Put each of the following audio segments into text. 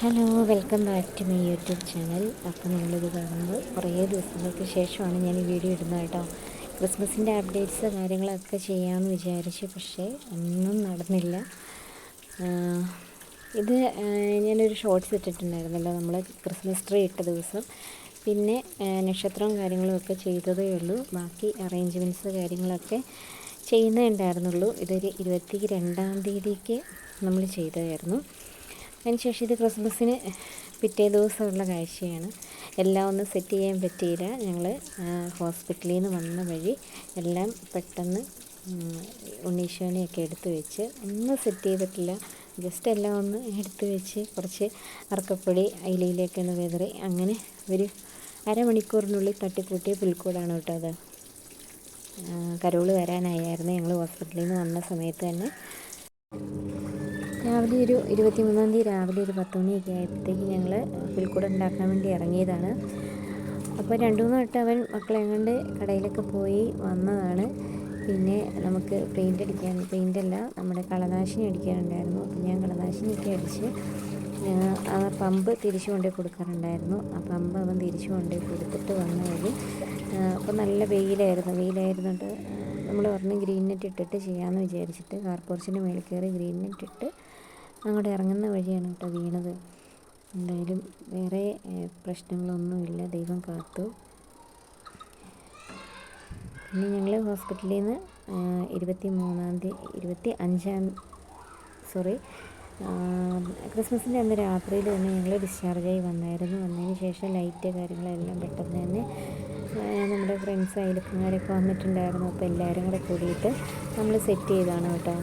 Hello, welcome back to my YouTube channel. അപ്പോൾ നിങ്ങളിത് കാണുമ്പോൾ കുറേ ദിവസങ്ങൾക്ക് ശേഷമാണ് ഞാൻ ഈ വീഡിയോ ഇടുന്നത് കേട്ടോ. ക്രിസ്മസിൻ്റെ അപ്ഡേറ്റ്സ് കാര്യങ്ങളൊക്കെ ചെയ്യാമെന്ന് വിചാരിച്ചു, പക്ഷേ ഒന്നും നടന്നില്ല. ഇത് ഞാനൊരു ഷോർട്സ് ഇട്ടിട്ടുണ്ടായിരുന്നല്ലോ, നമ്മൾ ക്രിസ്മസ് ട്രീ ഇട്ട ദിവസം. പിന്നെ നക്ഷത്രവും കാര്യങ്ങളും ഒക്കെ ചെയ്തതേ ഉള്ളൂ. ബാക്കി അറേഞ്ച്മെൻറ്റ്സ് കാര്യങ്ങളൊക്കെ ചെയ്യുന്നേ ഉണ്ടായിരുന്നുള്ളൂ. ഇതൊരു 22-ാം തീയതിക്ക് നമ്മൾ ചെയ്തതായിരുന്നു. അതിനുശേഷം ഇത് ക്രിസ്മസിന് പിറ്റേ ദിവസമുള്ള കാഴ്ചയാണ്. എല്ലാം ഒന്നും സെറ്റ് ചെയ്യാൻ പറ്റിയില്ല. ഞങ്ങൾ ഹോസ്പിറ്റലിൽ നിന്ന് വന്ന വഴി എല്ലാം പെട്ടെന്ന് ഉണ്ണീശോനെയൊക്കെ എടുത്തു വെച്ച് ഒന്നും സെറ്റ് ചെയ്തിട്ടില്ല. ജസ്റ്റ് എല്ലാം ഒന്ന് എടുത്തു വെച്ച് കുറച്ച് അറക്കപ്പൊടി അയിലയിലേക്ക് ഒന്ന് വിതറി അങ്ങനെ ഒരു അരമണിക്കൂറിനുള്ളിൽ തട്ടിക്കൂട്ടിയ പുൽക്കൂടാണ് കേട്ടോ അത്. കരോള് വരാനായിരുന്നു. ഞങ്ങൾ ഹോസ്പിറ്റലിൽ നിന്ന് വന്ന സമയത്ത് തന്നെ രാവിലെ ഒരു 23-ാം തീയതി രാവിലെ ഒരു 10 മണിയൊക്കെ ആയപ്പോഴത്തേക്ക് ഞങ്ങൾ പുൽക്കൂട് ഉണ്ടാക്കാൻ വേണ്ടി ഇറങ്ങിയതാണ്. അപ്പോൾ 2-3 വട്ടം അവൻ മക്കളെ കൊണ്ട് കടയിലൊക്കെ പോയി വന്നതാണ്. പിന്നെ നമുക്ക് പെയിൻ്റല്ല നമ്മുടെ കളനാശിനി അടിക്കാനുണ്ടായിരുന്നു. അപ്പോൾ ഞാൻ കളനാശിനിയൊക്കെ അടിച്ച് ആ പമ്പ് തിരിച്ചു കൊണ്ടുപോയി കൊടുക്കാറുണ്ടായിരുന്നു. ആ പമ്പ് അവൻ തിരിച്ചു കൊണ്ടുപോയി കൊടുത്തിട്ട് വന്ന വഴി അപ്പോൾ നല്ല വെയിലായിരുന്നുണ്ട്. നമ്മൾ പറഞ്ഞ് ഗ്രീൻ നെറ്റ് ഇട്ടിട്ട് ചെയ്യാമെന്ന് വിചാരിച്ചിട്ട് കാർ പോർച്ചിൻ്റെ മേളിൽ കയറി ഗ്രീൻ നെറ്റ് ഇട്ട് അങ്ങോട്ട് ഇറങ്ങുന്ന വഴിയാണ് കേട്ടോ വീണത്. എന്തായാലും വേറെ പ്രശ്നങ്ങളൊന്നുമില്ല, ദൈവം കാത്തു. പിന്നെ ഞങ്ങൾ ഹോസ്പിറ്റലിൽ നിന്ന് 25 ക്രിസ്മസിൻ്റെ അന്ന് രാത്രിയിൽ തന്നെ ഞങ്ങൾ ഡിസ്ചാർജായി വന്നായിരുന്നു. വന്നതിന് ശേഷം ലൈറ്റ് കാര്യങ്ങളെല്ലാം പെട്ടെന്ന് തന്നെ നമ്മുടെ ഫ്രണ്ട്സ് അയൽക്കാരൊക്കെ വന്നിട്ടുണ്ടായിരുന്നു. അപ്പോൾ എല്ലാവരും കൂടെ കൂടിയിട്ട് നമ്മൾ സെറ്റ് ചെയ്തതാണ് കേട്ടോ.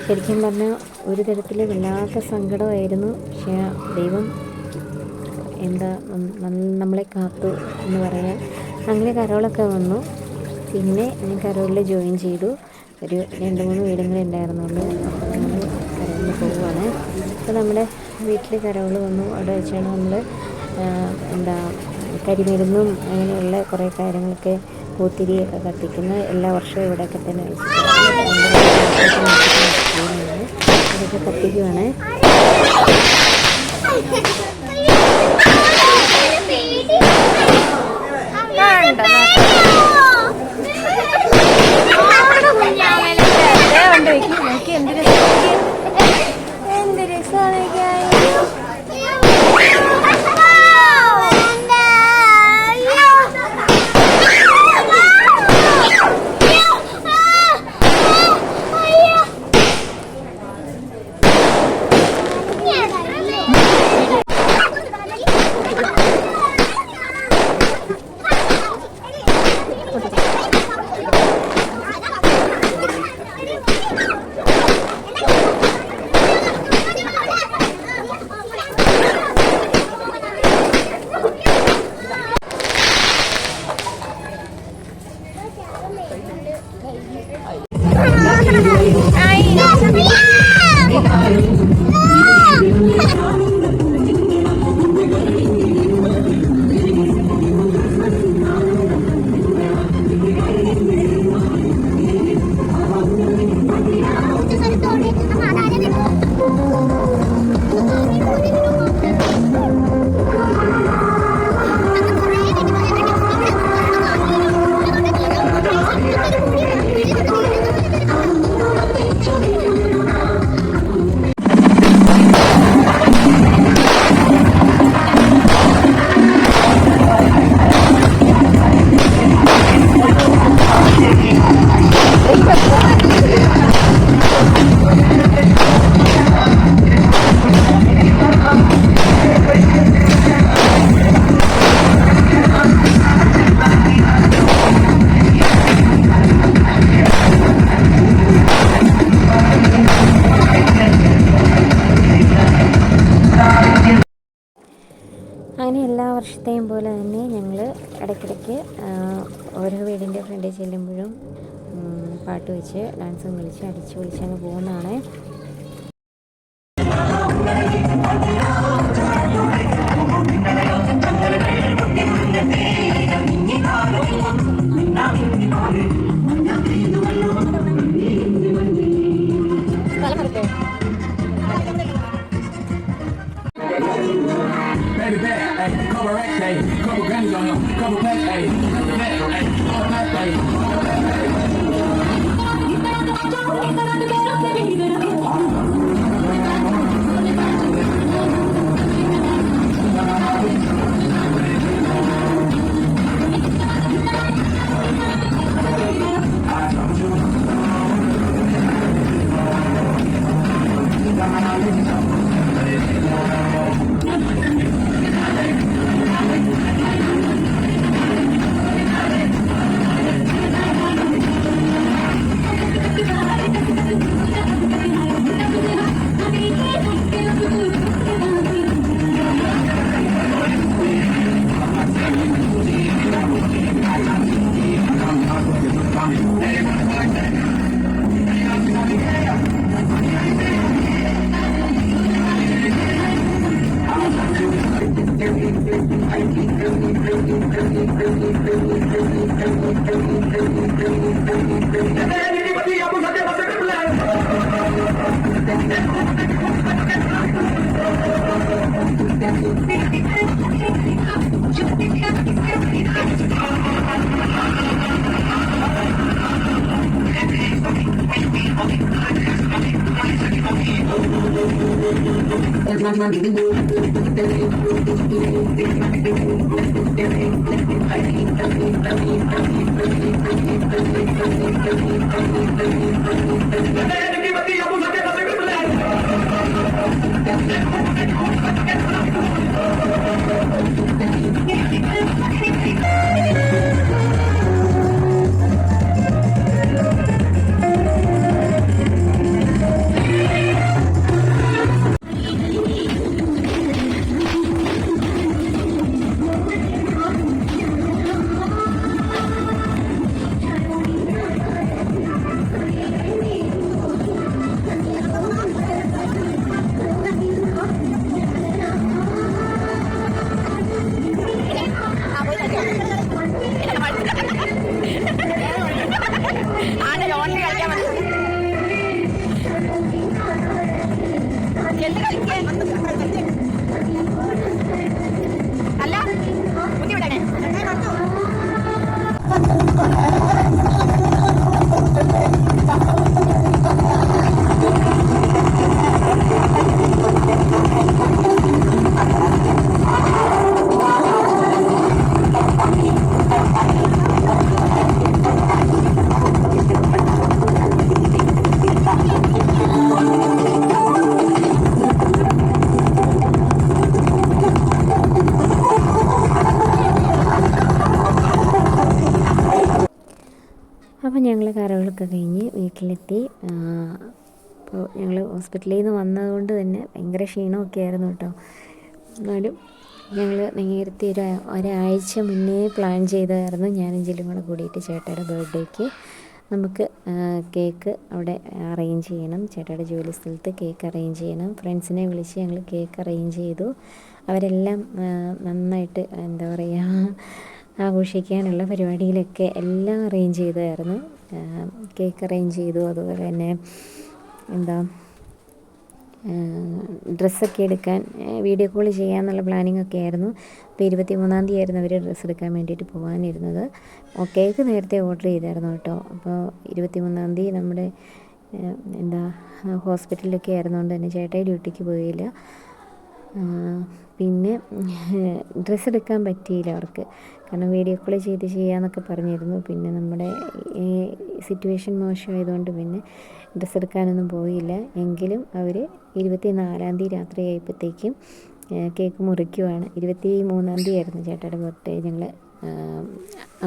ശരിക്കും പറഞ്ഞാൽ ഒരു തരത്തിൽ വല്ലാത്ത സങ്കടമായിരുന്നു. പക്ഷേ ദൈവം നമ്മളെ കാത്തു എന്ന് പറയാൻ. അങ്ങനെ കരോളൊക്കെ വന്നു. പിന്നെ ഞാൻ കരോളിൽ ജോയിൻ ചെയ്തു. ഒരു 2-3 വീടുകളേ ഉണ്ടായിരുന്നുള്ളൂ. അപ്പോൾ നമ്മൾ കരോളിൽ പോവുകയാണ്. അപ്പോൾ നമ്മുടെ വീട്ടിൽ കരോൾ വന്നു. അവിടെ വെച്ചാണ് നമ്മൾ കരിമരുന്നും അങ്ങനെയുള്ള കുറേ കാര്യങ്ങളൊക്കെ പൂത്തിരിയൊക്കെ കത്തിക്കുന്ന എല്ലാ വർഷവും ഇവിടെയൊക്കെ തന്നെ ഇതൊക്കെ കത്തിക്കുവാണ്. എന്ത് രസമാണ്. അങ്ങനെ എല്ലാ വർഷത്തെയും പോലെ തന്നെ ഞങ്ങൾ ഇടയ്ക്കിടയ്ക്ക് ഓരോ വീടിൻ്റെ ഫ്രണ്ടിൽ ചെല്ലുമ്പോഴും പാട്ട് വെച്ച് ഡാൻസും കളിച്ച് അടിച്ച് പൊളിച്ചങ്ങ് പോകുന്നതാണ്. സ്ഥലം അപ്പോൾ ഞങ്ങൾ കറകളൊക്കെ കഴിഞ്ഞ് വീട്ടിലെത്തി. അപ്പോൾ ഞങ്ങൾ ഹോസ്പിറ്റലിൽ നിന്ന് വന്നതുകൊണ്ട് തന്നെ ഭയങ്കര ക്ഷീണമൊക്കെ ആയിരുന്നു കേട്ടോ. എന്നാലും ഞങ്ങൾ നേരത്തെ ഒരാഴ്ച മുന്നേ പ്ലാൻ ചെയ്തായിരുന്നു ഞാനും ജില്ലും കൂടെ കൂടിയിട്ട് ചേട്ടയുടെ ബർത്ത്ഡേക്ക് നമുക്ക് കേക്ക് അവിടെ അറേഞ്ച് ചെയ്യണം. ചേട്ടയുടെ ജോലി സ്ഥലത്ത് കേക്ക് അറേഞ്ച് ചെയ്യണം. ഫ്രണ്ട്സിനെ വിളിച്ച് ഞങ്ങൾ കേക്ക് അറേഞ്ച് ചെയ്തു. അവരെല്ലാം നന്നായിട്ട് എന്താ പറയുക ആഘോഷിക്കാനുള്ള പരിപാടിയിലൊക്കെ എല്ലാം അറേഞ്ച് ചെയ്തായിരുന്നു. കേക്ക് അറേഞ്ച് ചെയ്തു. അതുപോലെ തന്നെ ഡ്രസ്സൊക്കെ എടുക്കാൻ വീഡിയോ കോൾ ചെയ്യാമെന്നുള്ള പ്ലാനിങ് ഒക്കെ ആയിരുന്നു. അപ്പോൾ 23-ാം തീയതി ആയിരുന്നു അവർ ഡ്രസ്സ് എടുക്കാൻ വേണ്ടിയിട്ട് പോകാനിരുന്നത്. കേക്ക് നേരത്തെ ഓർഡർ ചെയ്തായിരുന്നു കേട്ടോ. അപ്പോൾ 23-ാം തീയതി നമ്മുടെ ഹോസ്പിറ്റലിലൊക്കെ ആയിരുന്നുകൊണ്ട് തന്നെ ചേട്ടായി ഡ്യൂട്ടിക്ക് പോയില്ല. പിന്നെ ഡ്രസ്സ് എടുക്കാൻ പറ്റിയില്ല അവർക്ക്, കാരണം വീഡിയോ കോൾ ചെയ്ത് ചെയ്യാമെന്നൊക്കെ പറഞ്ഞിരുന്നു. പിന്നെ നമ്മുടെ ഈ സിറ്റുവേഷൻ മോശമായതുകൊണ്ട് പിന്നെ ഡ്രസ്സ് എടുക്കാനൊന്നും പോയില്ല. എങ്കിലും അവർ 24-ാം തീയതി രാത്രി ആയപ്പോഴത്തേക്കും കേക്ക് മുറിക്കുവാണ്. 23-ാം തീയതി ആയിരുന്നു ചേട്ടയുടെ ബർത്ത്ഡേ ഞങ്ങൾ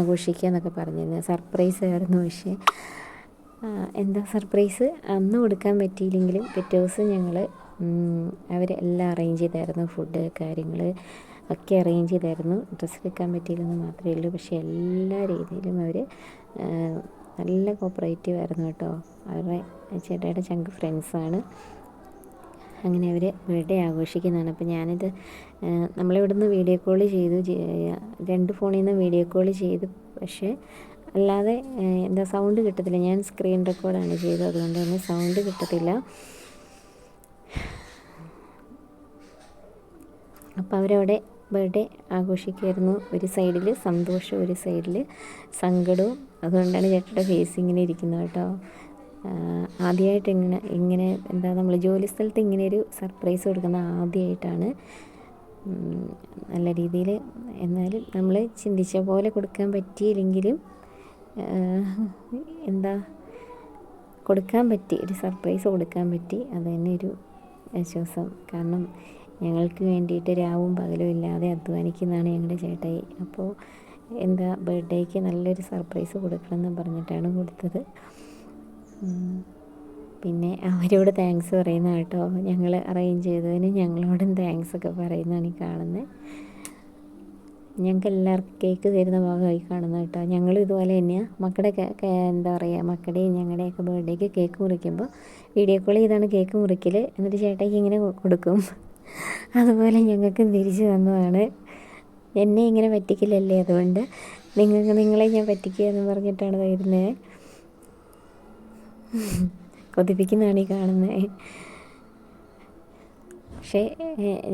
ആഘോഷിക്കുക എന്നൊക്കെ പറഞ്ഞിരുന്നത്. സർപ്രൈസ് ആയിരുന്നു. പക്ഷേ സർപ്രൈസ് അന്ന് കൊടുക്കാൻ പറ്റിയില്ലെങ്കിലും പിറ്റേ ദിവസം ഞങ്ങൾ അവരെല്ലാം അറേഞ്ച് ചെയ്തായിരുന്നു. ഫുഡ് കാര്യങ്ങൾ ഒക്കെ അറേഞ്ച് ചെയ്തായിരുന്നു. ഡ്രസ്സ് എടുക്കാൻ പറ്റിയില്ലെന്ന് മാത്രമേ ഉള്ളൂ. പക്ഷേ എല്ലാ രീതിയിലും അവർ നല്ല കോപ്പറേറ്റീവ് ആയിരുന്നു കേട്ടോ. അവരുടെ ചേട്ടയുടെ ചങ്ക് ഫ്രണ്ട്സാണ്. അങ്ങനെ അവർ ബർത്ത്ഡേ ആഘോഷിക്കുന്നതാണ്. അപ്പോൾ ഞാനിത് നമ്മളിവിടുന്ന് വീഡിയോ കോൾ ചെയ്തു, 2 ഫോണിൽ നിന്ന് വീഡിയോ കോൾ ചെയ്തു. പക്ഷേ അല്ലാതെ സൗണ്ട് കിട്ടത്തില്ല. ഞാൻ സ്ക്രീൻ റെക്കോർഡാണ് ചെയ്തത്, അതുകൊണ്ട് തന്നെ സൗണ്ട് കിട്ടത്തില്ല. അപ്പോൾ അവരവിടെ ബർത്ത്ഡേ ആഘോഷിക്കുമായിരുന്നു. ഒരു സൈഡിൽ സന്തോഷം, ഒരു സൈഡിൽ സങ്കടവും. അതുകൊണ്ടാണ് ചേട്ടയുടെ ഫേസ് ഇങ്ങനെ ഇരിക്കുന്നത് കേട്ടോ. ആദ്യമായിട്ട് ഇങ്ങനെ നമ്മൾ ജോലി സ്ഥലത്ത് ഇങ്ങനെയൊരു സർപ്രൈസ് കൊടുക്കുന്നത് ആദ്യമായിട്ടാണ്. നല്ല രീതിയിൽ, എന്നാലും നമ്മൾ ചിന്തിച്ച പോലെ കൊടുക്കാൻ പറ്റിയില്ലെങ്കിലും കൊടുക്കാൻ പറ്റി, ഒരു സർപ്രൈസ് കൊടുക്കാൻ പറ്റി. അത് തന്നെ ഒരു ആശ്വാസം. കാരണം ഞങ്ങൾക്ക് വേണ്ടിയിട്ട് രാവും പകലും ഇല്ലാതെ അധ്വാനിക്കുന്നതാണ് ഞങ്ങളുടെ ചേട്ടായി. അപ്പോൾ ബർത്ത്ഡേക്ക് നല്ലൊരു സർപ്രൈസ് കൊടുക്കണമെന്ന് പറഞ്ഞിട്ടാണ് കൊടുത്തത്. പിന്നെ അവരോട് താങ്ക്സ് പറയുന്ന കേട്ടോ. ഞങ്ങൾ അറേഞ്ച് ചെയ്തതിന് ഞങ്ങളോടും താങ്ക്സ് ഒക്കെ പറയുന്നതാണ് ഈ കാണുന്നത്. ഞങ്ങൾക്ക് എല്ലാവർക്കും കേക്ക് തരുന്ന ഭാഗമായി കാണുന്നത് കേട്ടോ. ഞങ്ങളും ഇതുപോലെ തന്നെയാണ്. മക്കളുടെയും ഞങ്ങളുടെയൊക്കെ ബർത്ത്ഡേക്ക് കേക്ക് മുറിക്കുമ്പോൾ വീഡിയോ കോൾ ചെയ്താണ് കേക്ക് മുറിക്കൽ. എന്നിട്ട് ചേട്ടായിക്ക് ഇങ്ങനെ കൊടുക്കും. അതുപോലെ ഞങ്ങൾക്കും തിരിച്ചു തന്നതാണ്. എന്നെ ഇങ്ങനെ പറ്റിക്കില്ലല്ലേ, അതുകൊണ്ട് നിങ്ങളെ ഞാൻ പറ്റിക്കുക എന്ന് പറഞ്ഞിട്ടാണ് വരുന്നത്. കൊതിപ്പിക്കുന്നതാണ് ഈ കാണുന്നത്. പക്ഷേ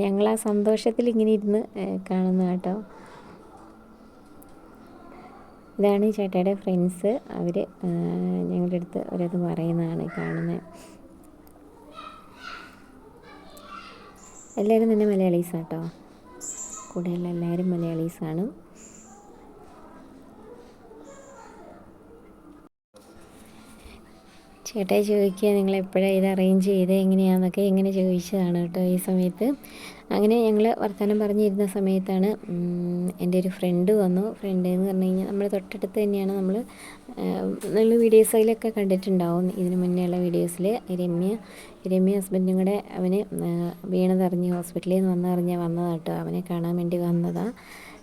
ഞങ്ങൾ ആ സന്തോഷത്തിൽ ഇങ്ങനെ ഇരുന്ന് കാണുന്ന കേട്ടോ. ഇതാണ് ചേട്ടായുടെ ഫ്രണ്ട്സ്. അവർ ഞങ്ങളുടെ അടുത്ത് ഒരത് പറയുന്നതാണ് കാണുന്നത്. എല്ലാവരും തന്നെ മലയാളീസാട്ടോ, കൂടെയുള്ള എല്ലാവരും മലയാളീസാണ്. ചേട്ടായി ചോദിക്കുക നിങ്ങളെപ്പോഴാണ് ഇത് അറേഞ്ച് ചെയ്ത് എങ്ങനെയാണെന്നൊക്കെ ഇങ്ങനെ ചോദിച്ചതാണ് കേട്ടോ ഈ സമയത്ത്. അങ്ങനെ ഞങ്ങൾ വർത്തമാനം പറഞ്ഞിരുന്ന സമയത്താണ് എൻ്റെ ഒരു ഫ്രണ്ട് വന്നു. ഫ്രണ്ട് എന്ന് പറഞ്ഞു കഴിഞ്ഞാൽ നമ്മൾ തൊട്ടടുത്ത് തന്നെയാണ്. നിങ്ങൾ വീഡിയോസിലൊക്കെ കണ്ടിട്ടുണ്ടാവും, ഇതിന് മുന്നേ ഉള്ള വീഡിയോസിൽ. രമ്യ ഹസ്ബൻഡും കൂടെ അവന് വീണതറിഞ്ഞ് ഹോസ്പിറ്റലിൽ നിന്ന് വന്നതാണ് കേട്ടോ. അവനെ കാണാൻ വേണ്ടി വന്നതാണ്.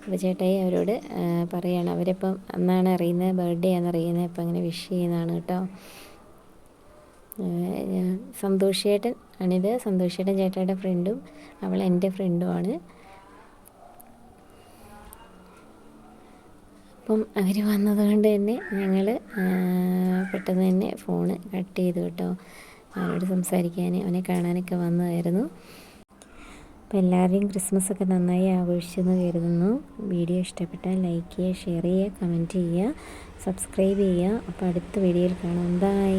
അപ്പോൾ ചേട്ടായി അവരോട് പറയുകയാണ്, അവരിപ്പം അന്നാണ് അറിയുന്നത്, ബർത്ത്ഡേ ആണെന്നറിയുന്നത്. അപ്പം അങ്ങനെ വിഷ് ചെയ്യുന്നതാണ് കേട്ടോ. സന്തോഷേട്ടൻ ആണിത്. സന്തോഷേട്ടൻ ചേട്ടായുടെ ഫ്രണ്ടും അവൾ എൻ്റെ ഫ്രണ്ടുമാണ്. അപ്പം അവർ വന്നതുകൊണ്ട് തന്നെ ഞങ്ങൾ പെട്ടെന്ന് തന്നെ ഫോണ് കട്ട് ചെയ്തു കേട്ടോ. അവരോട് സംസാരിക്കാൻ, അവനെ കാണാനൊക്കെ വന്നതായിരുന്നു. അപ്പോൾ എല്ലാവരെയും ക്രിസ്മസൊക്കെ നന്നായി ആഘോഷിച്ചെന്ന് കരുതുന്നു. വീഡിയോ ഇഷ്ടപ്പെട്ടാൽ ലൈക്ക് ചെയ്യുക, ഷെയർ ചെയ്യുക, കമൻറ്റ് ചെയ്യുക, സബ്സ്ക്രൈബ് ചെയ്യുക. അപ്പോൾ അടുത്ത വീഡിയോയിൽ കാണാം. ബൈ.